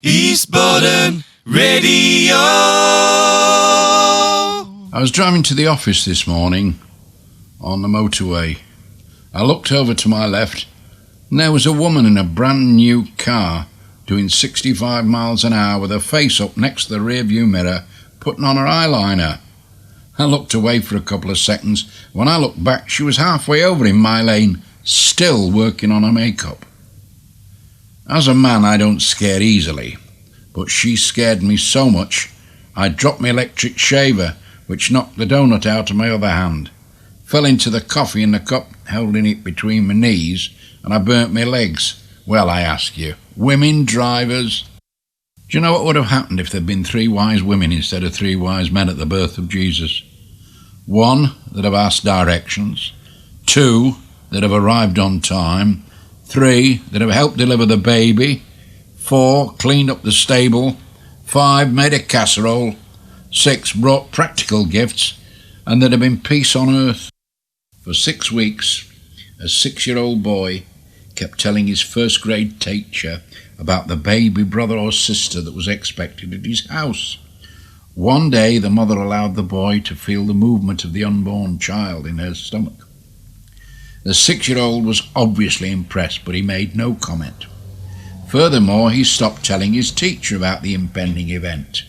East Bolton Radio. I was driving to the office this morning on the motorway. I looked over to my left and there was a woman in a brand new car doing 65 miles an hour with her face up next to the rear view mirror putting on her eyeliner. I looked away for a couple of seconds. When I looked back, she was halfway over in my lane, still working on her makeup. As a man, I don't scare easily, but she scared me so much I dropped my electric shaver, which knocked the donut out of my other hand, fell into the coffee in the cup, holding it between my knees, and I burnt my legs. Well, I ask you, women drivers? Do you know what would have happened if there'd been 3 wise women instead of 3 wise men at the birth of Jesus? 1, that have asked directions. 2, that have arrived on time. 3, that have helped deliver the baby. 4, cleaned up the stable. 5, made a casserole. 6, brought practical gifts. And there'd have been peace on earth. For 6 weeks, a 6-year-old boy kept telling his first grade teacher about the baby brother or sister that was expected at his house. One day, the mother allowed the boy to feel the movement of the unborn child in her stomach. The 6-year-old was obviously impressed, but he made no comment. Furthermore, he stopped telling his teacher about the impending event.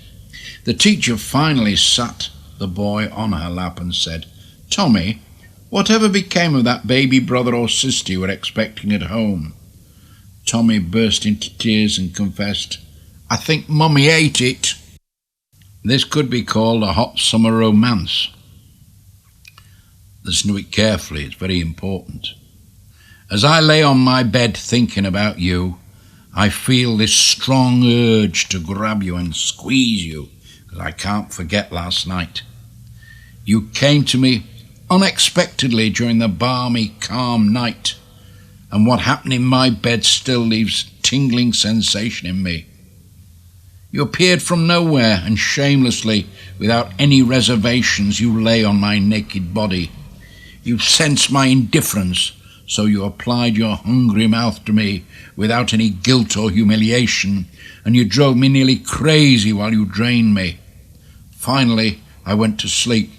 The teacher finally sat the boy on her lap and said, "Tommy, whatever became of that baby brother or sister you were expecting at home?" Tommy burst into tears and confessed, "I think Mummy ate it." This could be called a hot summer romance. Listen to it carefully, it's very important. As I lay on my bed thinking about you, I feel this strong urge to grab you and squeeze you, because I can't forget last night. You came to me unexpectedly during the balmy, calm night, and what happened in my bed still leaves tingling sensation in me. You appeared from nowhere, and shamelessly, without any reservations, you lay on my naked body. You sensed my indifference, so you applied your hungry mouth to me without any guilt or humiliation, and you drove me nearly crazy while you drained me. Finally, I went to sleep.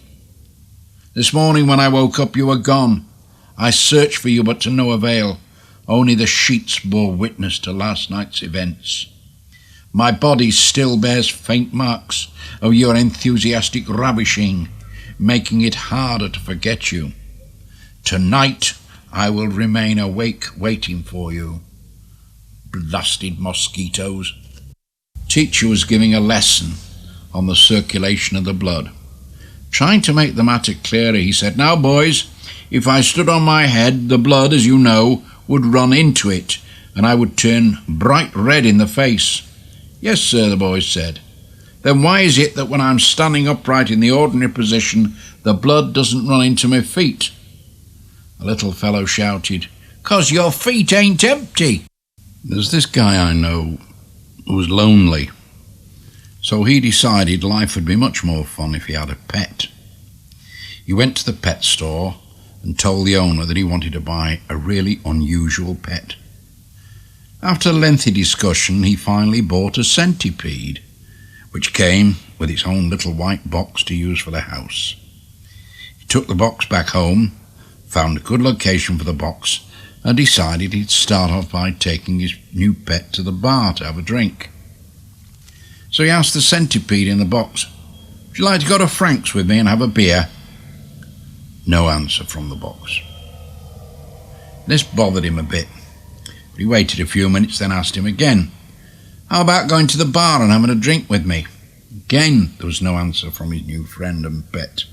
This morning when I woke up, you were gone. I searched for you, but to no avail. Only the sheets bore witness to last night's events. My body still bears faint marks of your enthusiastic ravishing, making it harder to forget you. Tonight I will remain awake waiting for you. Blasted mosquitoes. Teacher was giving a lesson on the circulation of the blood. Trying to make the matter clearer, he said, "Now, boys, if I stood on my head, the blood, as you know, would run into it, and I would turn bright red in the face." "Yes, sir," the boys said. "Then why is it that when I'm standing upright in the ordinary position, the blood doesn't run into my feet?" A little fellow shouted, "'Cause your feet ain't empty." There's this guy I know who was lonely, so he decided life would be much more fun if he had a pet. He went to the pet store and told the owner that he wanted to buy a really unusual pet. After lengthy discussion, he finally bought a centipede, which came with its own little white box to use for the house. He took the box back home, found a good location for the box, and decided he'd start off by taking his new pet to the bar to have a drink. So he asked the centipede in the box, "Would you like to go to Frank's with me and have a beer?" No answer from the box. This bothered him a bit, but he waited a few minutes, then asked him again, "How about going to the bar and having a drink with me?" Again, there was no answer from his new friend and pet.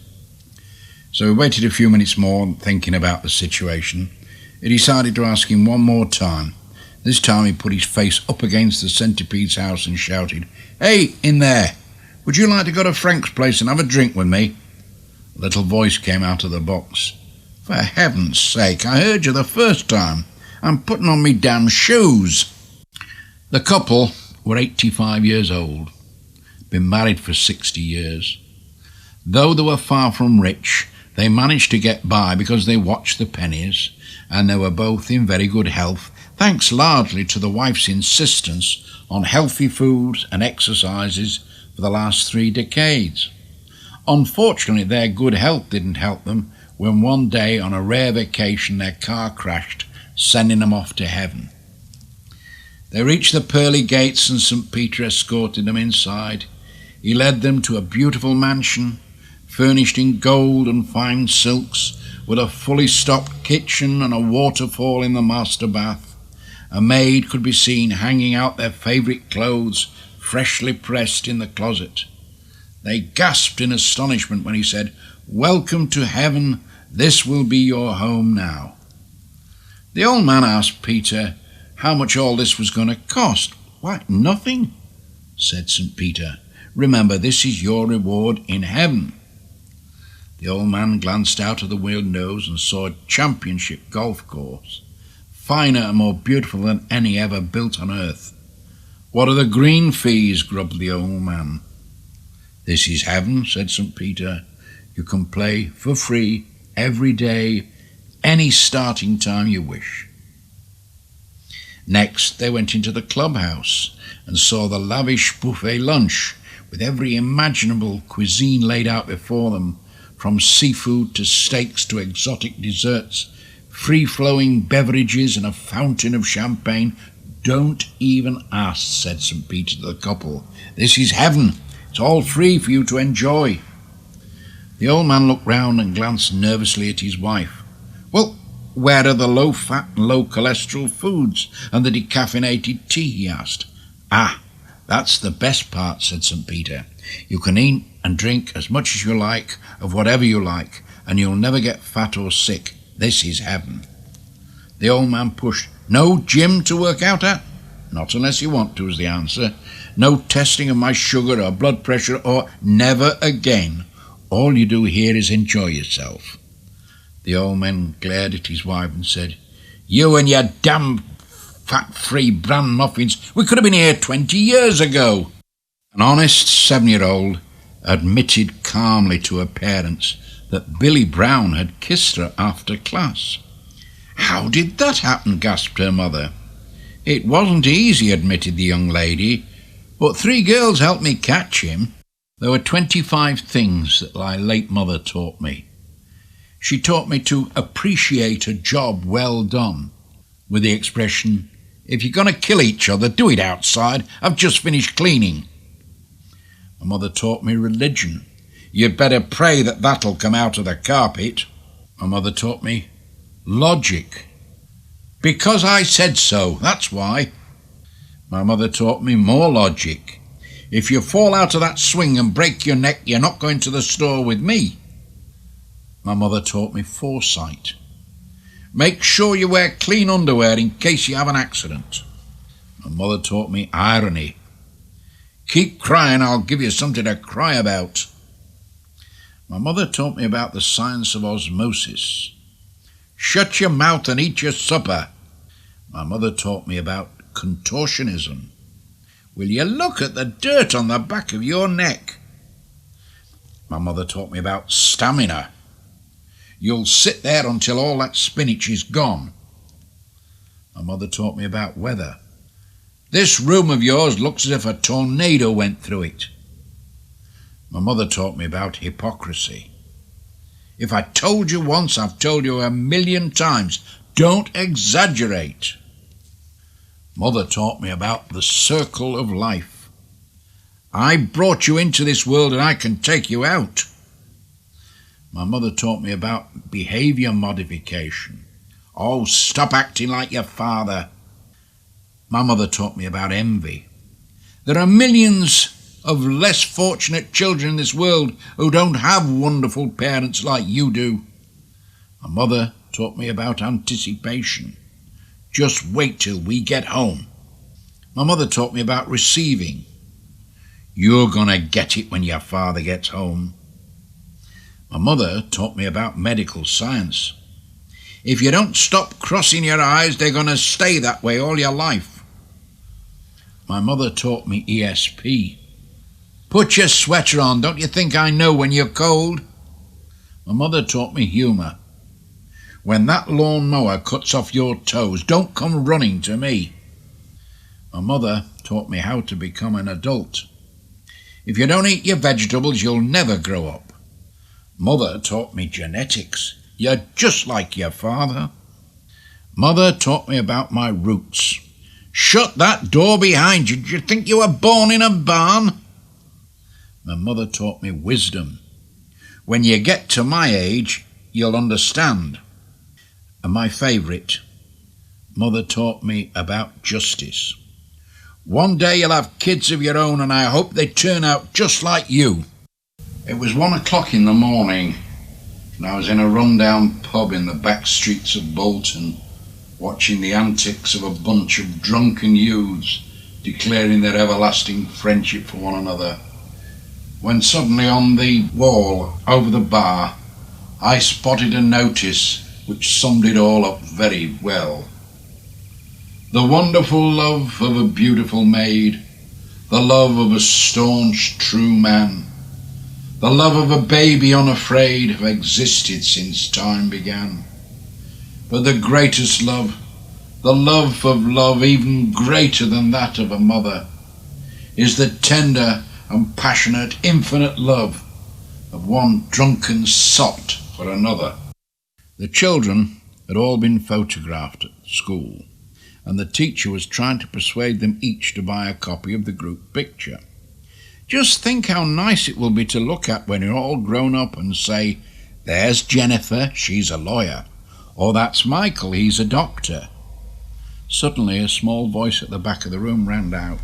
So he waited a few minutes more, thinking about the situation. He decided to ask him one more time. This time he put his face up against the centipede's house and shouted, "Hey, in there, would you like to go to Frank's place and have a drink with me?" A little voice came out of the box. "For heaven's sake, I heard you the first time. I'm putting on me damn shoes." The couple were 85 years old, been married for 60 years. Though they were far from rich, they managed to get by because they watched the pennies, and they were both in very good health thanks largely to the wife's insistence on healthy foods and exercises for the last 3 decades. Unfortunately, their good health didn't help them when one day on a rare vacation their car crashed, sending them off to heaven. They reached the pearly gates and St. Peter escorted them inside. He led them to a beautiful mansion, furnished in gold and fine silks, with a fully stocked kitchen and a waterfall in the master bath. A maid could be seen hanging out their favourite clothes, freshly pressed, in the closet. They gasped in astonishment when he said, "Welcome to heaven, this will be your home now." The old man asked Peter how much all this was going to cost. "Why, nothing," said St. Peter. "Remember, this is your reward in heaven." The old man glanced out of the windows and saw a championship golf course, finer and more beautiful than any ever built on earth. "What are the green fees?" grubbed the old man. "This is heaven," said St. Peter. "You can play for free every day, any starting time you wish." Next, they went into the clubhouse and saw the lavish buffet lunch with every imaginable cuisine laid out before them, from seafood to steaks to exotic desserts, free-flowing beverages and a fountain of champagne. "Don't even ask," said St. Peter to the couple. "This is heaven. It's all free for you to enjoy." The old man looked round and glanced nervously at his wife. "Well, where are the low-fat and low-cholesterol foods and the decaffeinated tea?" he asked. "Ah, that's the best part," said St. Peter. "You can eat and drink as much as you like, of whatever you like, and you'll never get fat or sick. This is heaven." The old man pushed. "No gym to work out at?" "Not unless you want to," was the answer. "No testing of my sugar or blood pressure or—" "Never again. All you do here is enjoy yourself." The old man glared at his wife and said, "You and your damn fat-free bran muffins, we could have been here 20 years ago." An honest 7-year-old admitted calmly to her parents that Billy Brown had kissed her after class. "How did that happen?" gasped her mother. "It wasn't easy," admitted the young lady, "but 3 girls helped me catch him." There were 25 things that my late mother taught me. She taught me to appreciate a job well done, with the expression, "If you're going to kill each other, do it outside. I've just finished cleaning." My mother taught me religion. "You'd better pray that that'll come out of the carpet." My mother taught me logic. "Because I said so, that's why." My mother taught me more logic. "If you fall out of that swing and break your neck, you're not going to the store with me." My mother taught me foresight. "Make sure you wear clean underwear in case you have an accident." My mother taught me irony. "Keep crying, I'll give you something to cry about." My mother taught me about the science of osmosis. "Shut your mouth and eat your supper." My mother taught me about contortionism. "Will you look at the dirt on the back of your neck?" My mother taught me about stamina. "You'll sit there until all that spinach is gone." My mother taught me about weather. "This room of yours looks as if a tornado went through it." My mother taught me about hypocrisy. "If I told you once, I've told you 1,000,000 times. Don't exaggerate." Mother taught me about the circle of life. "I brought you into this world and I can take you out." My mother taught me about behaviour modification. "Oh, stop acting like your father." My mother taught me about envy. "There are millions of less fortunate children in this world who don't have wonderful parents like you do." My mother taught me about anticipation. "Just wait till we get home." My mother taught me about receiving. "You're going to get it when your father gets home." My mother taught me about medical science. "If you don't stop crossing your eyes, they're going to stay that way all your life." My mother taught me ESP. "Put your sweater on, don't you think I know when you're cold?" My mother taught me humour. When that lawn mower cuts off your toes, don't come running to me. My mother taught me how to become an adult. If you don't eat your vegetables, you'll never grow up. Mother taught me genetics. You're just like your father. Mother taught me about my roots. Shut that door behind you. Did you think you were born in a barn? My mother taught me wisdom. When you get to my age, you'll understand. And my favourite, Mother taught me about justice. One day you'll have kids of your own, and I hope they turn out just like you. It was 1 o'clock in the morning, and I was in a rundown pub in the back streets of Bolton, watching the antics of a bunch of drunken youths declaring their everlasting friendship for one another, when suddenly on the wall over the bar I spotted a notice which summed it all up very well. The wonderful love of a beautiful maid, the love of a staunch true man, the love of a baby unafraid have existed since time began. But the greatest love, the love of love even greater than that of a mother, is the tender and passionate infinite love of one drunken sot for another. The children had all been photographed at school, and the teacher was trying to persuade them each to buy a copy of the group picture. Just think how nice it will be to look at when you're all grown up and say, "There's Jennifer, she's a lawyer," or "That's Michael, he's a doctor." Suddenly a small voice at the back of the room rang out,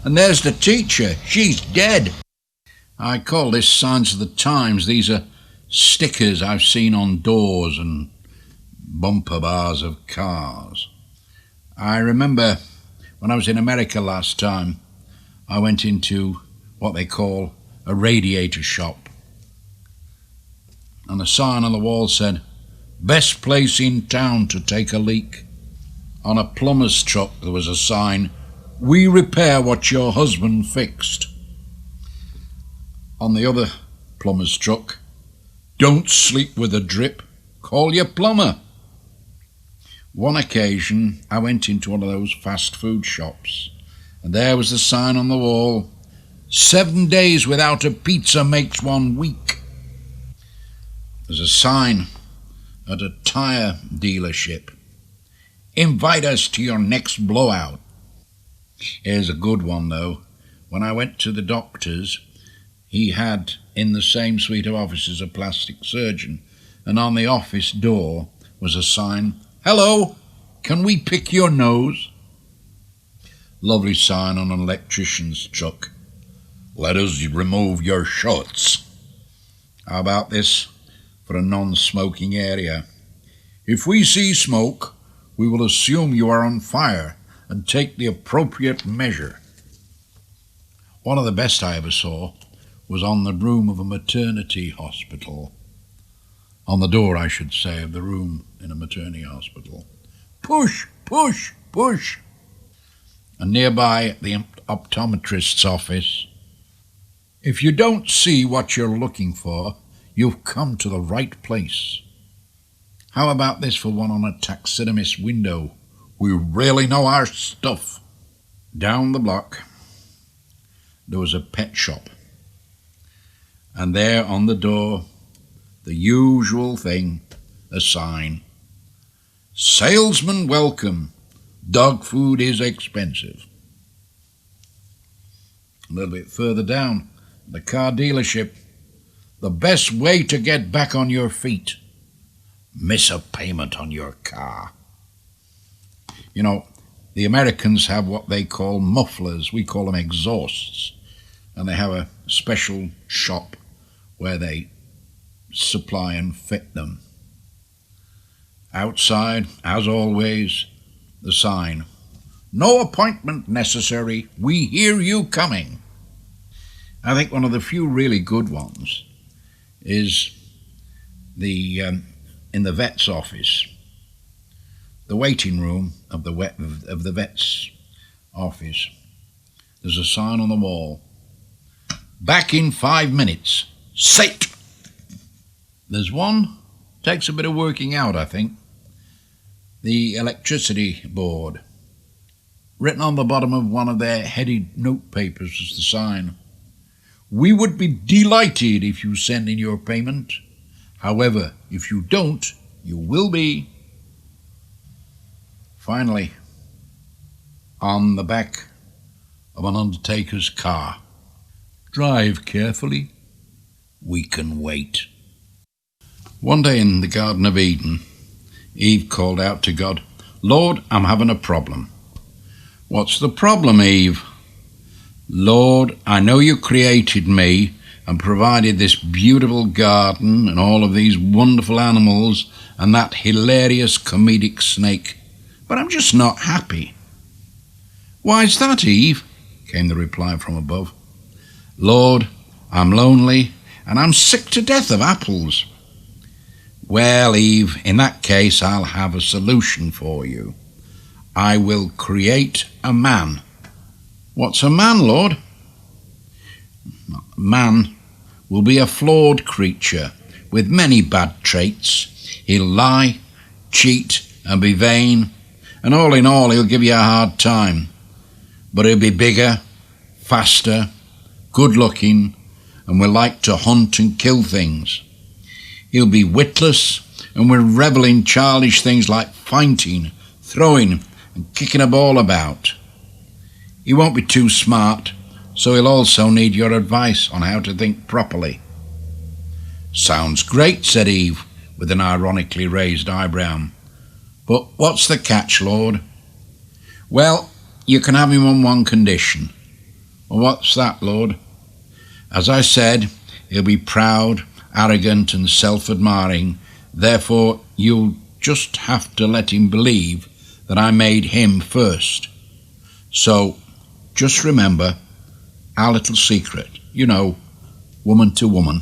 "And there's the teacher, she's dead." I call this signs of the times. These are stickers I've seen on doors and bumper bars of cars. I remember when I was in America last time, I went into what they call a radiator shop, and a sign on the wall said, "Best place in town to take a leak." On a plumber's truck there was a sign, "We repair what your husband fixed." On the other plumber's truck, "Don't sleep with a drip, call your plumber." One occasion I went into one of those fast food shops, and there was a sign on the wall, "7 days without a pizza makes one weak." There's a sign at a tyre dealership, "Invite us to your next blowout." Here's a good one though. When I went to the doctor's, he had in the same suite of offices a plastic surgeon, and on the office door was a sign, "Hello, can we pick your nose?" Lovely sign on an electrician's truck, "Let us remove your shorts." How about this for a non-smoking area? "If we see smoke, we will assume you are on fire and take the appropriate measure." One of the best I ever saw was on the room of a maternity hospital. On the door, I should say, of the room in a maternity hospital. "Push, push, push." And nearby at the optometrist's office, "If you don't see what you're looking for, you've come to the right place." How about this for one on a taxidermist's window? "We really know our stuff." Down the block, there was a pet shop, and there on the door, the usual thing, a sign, "Salesman welcome, dog food is expensive." A little bit further down, the car dealership, "The best way to get back on your feet, miss a payment on your car." You know, the Americans have what they call mufflers, we call them exhausts, and they have a special shop where they supply and fit them. Outside, as always, the sign, "No appointment necessary, we hear you coming." I think one of the few really good ones is the in the vet's office, the waiting room of the vet's office. There's a sign on the wall, "Back in 5 minutes, sit." There's one, takes a bit of working out, I think. the electricity board. Written on the bottom of one of their headed notepapers was the sign, "We would be delighted if you send in your payment. However, if you don't, you will be." Finally, on the back of an undertaker's car, "Drive carefully. We can wait." One day in the Garden of Eden, Eve called out to God, "Lord, I'm having a problem." "What's the problem, Eve?" "Lord, I know you created me and provided this beautiful garden and all of these wonderful animals and that hilarious comedic snake, but I'm just not happy." "Why's that, Eve?" came the reply from above. "Lord, I'm lonely and I'm sick to death of apples." "Well, Eve, in that case I'll have a solution for you. I will create a man." "What's a man, Lord?" "Man will be a flawed creature with many bad traits. He'll lie, cheat and be vain, and all in all he'll give you a hard time. But he'll be bigger, faster, good-looking, and will like to hunt and kill things. He'll be witless and will revel in childish things like fighting, throwing and kicking a ball about. He won't be too smart, so he'll also need your advice on how to think properly." "Sounds great," said Eve, with an ironically raised eyebrow. "But what's the catch, Lord?" "Well, you can have him on one condition." "Well, what's that, Lord?" "As I said, he'll be proud, arrogant and self-admiring. Therefore, you'll just have to let him believe that I made him first. So, just remember our little secret, you know, woman to woman."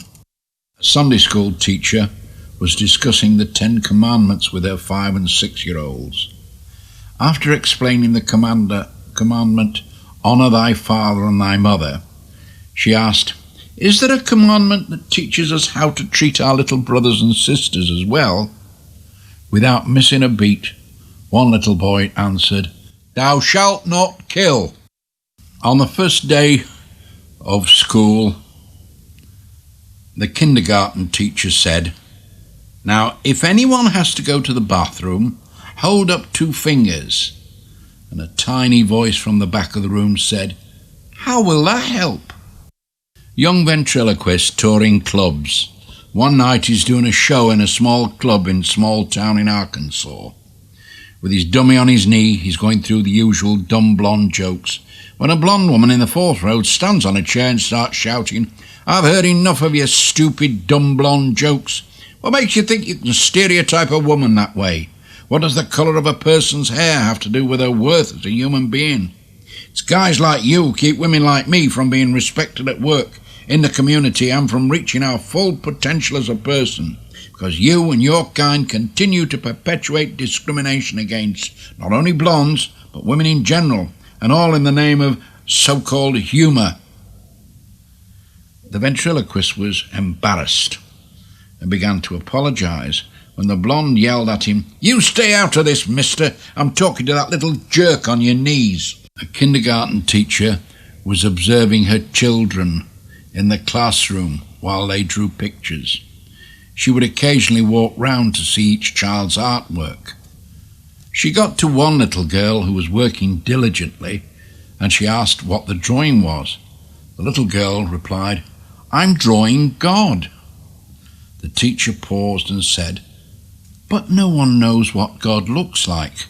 A Sunday school teacher was discussing the 10 Commandments with her 5- and 6-year-olds. After explaining the commandment, "Honour thy father and thy mother," she asked, "Is there a commandment that teaches us how to treat our little brothers and sisters as well?" Without missing a beat, one little boy answered, "Thou shalt not kill." On the first day of school, the kindergarten teacher said, "Now, if anyone has to go to the bathroom, hold up 2 fingers. And a tiny voice from the back of the room said, "How will that help?" Young ventriloquist touring clubs. One night he's doing a show in a small club in a small town in Arkansas. With his dummy on his knee, he's going through the usual dumb blonde jokes, when a blonde woman in the 4th row stands on a chair and starts shouting, "I've heard enough of your stupid dumb blonde jokes. What makes you think you can stereotype a woman that way? What does the colour of a person's hair have to do with her worth as a human being? It's guys like you who keep women like me from being respected at work, in the community, and from reaching our full potential as a person, because you and your kind continue to perpetuate discrimination against not only blondes, but women in general, and all in the name of so-called humour." The ventriloquist was embarrassed and began to apologise when the blonde yelled at him, "You stay out of this, mister. I'm talking to that little jerk on your knees." A kindergarten teacher was observing her children in the classroom while they drew pictures. She would occasionally walk round to see each child's artwork. She got to one little girl who was working diligently, and she asked what the drawing was. The little girl replied, "I'm drawing God." The teacher paused and said, "But no one knows what God looks like."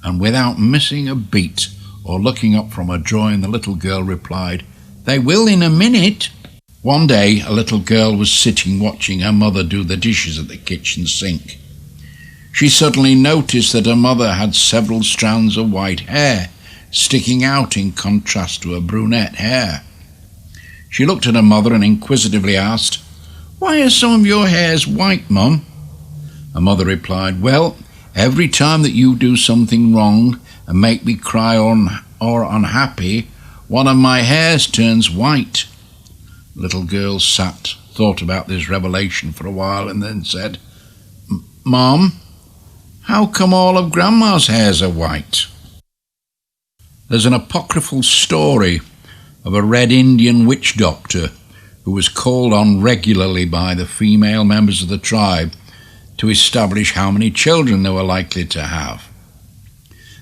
And without missing a beat or looking up from a drawing, the little girl replied, "They will in a minute." One day, a little girl was sitting watching her mother do the dishes at the kitchen sink. She suddenly noticed that her mother had several strands of white hair sticking out in contrast to her brunette hair. She looked at her mother and inquisitively asked, "Why are some of your hairs white, Mum?" Her mother replied, "Well, every time that you do something wrong and make me cry or unhappy, one of my hairs turns white." The little girl thought about this revelation for a while, and then said, "Mom, How come all of Grandma's hairs are white? There's an apocryphal story of a Red Indian witch doctor who was called on regularly by the female members of the tribe to establish how many children they were likely to have.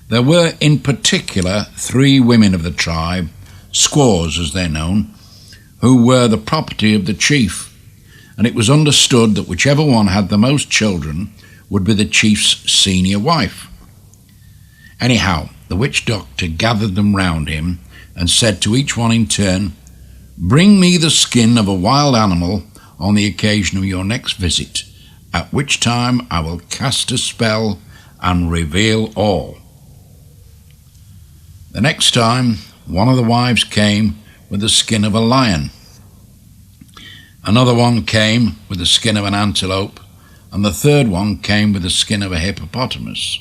There were in particular 3 women of the tribe, squaws as they're known, who were the property of the chief, and it was understood that whichever one had the most children would be the chief's senior wife. Anyhow, the witch doctor gathered them round him and said to each one in turn, "Bring me the skin of a wild animal on the occasion of your next visit, at which time I will cast a spell and reveal all." The next time, one of the wives came with the skin of a lion. Another one came with the skin of an antelope, and the third one came with the skin of a hippopotamus.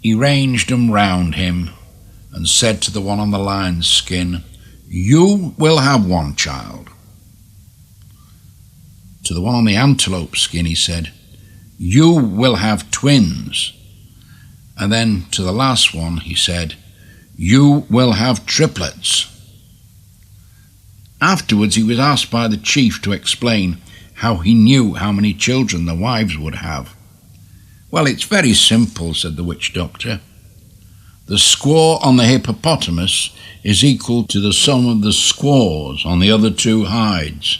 He ranged them round him and said to the one on the lion's skin, "You will have one child." To the one on the antelope skin he said, "You will have twins." And then to the last one he said, "You will have triplets." Afterwards he was asked by the chief to explain how he knew how many children the wives would have. "Well, it's very simple," said the witch doctor. "The squaw on the hippopotamus is equal to the sum of the squaws on the other 2 hides.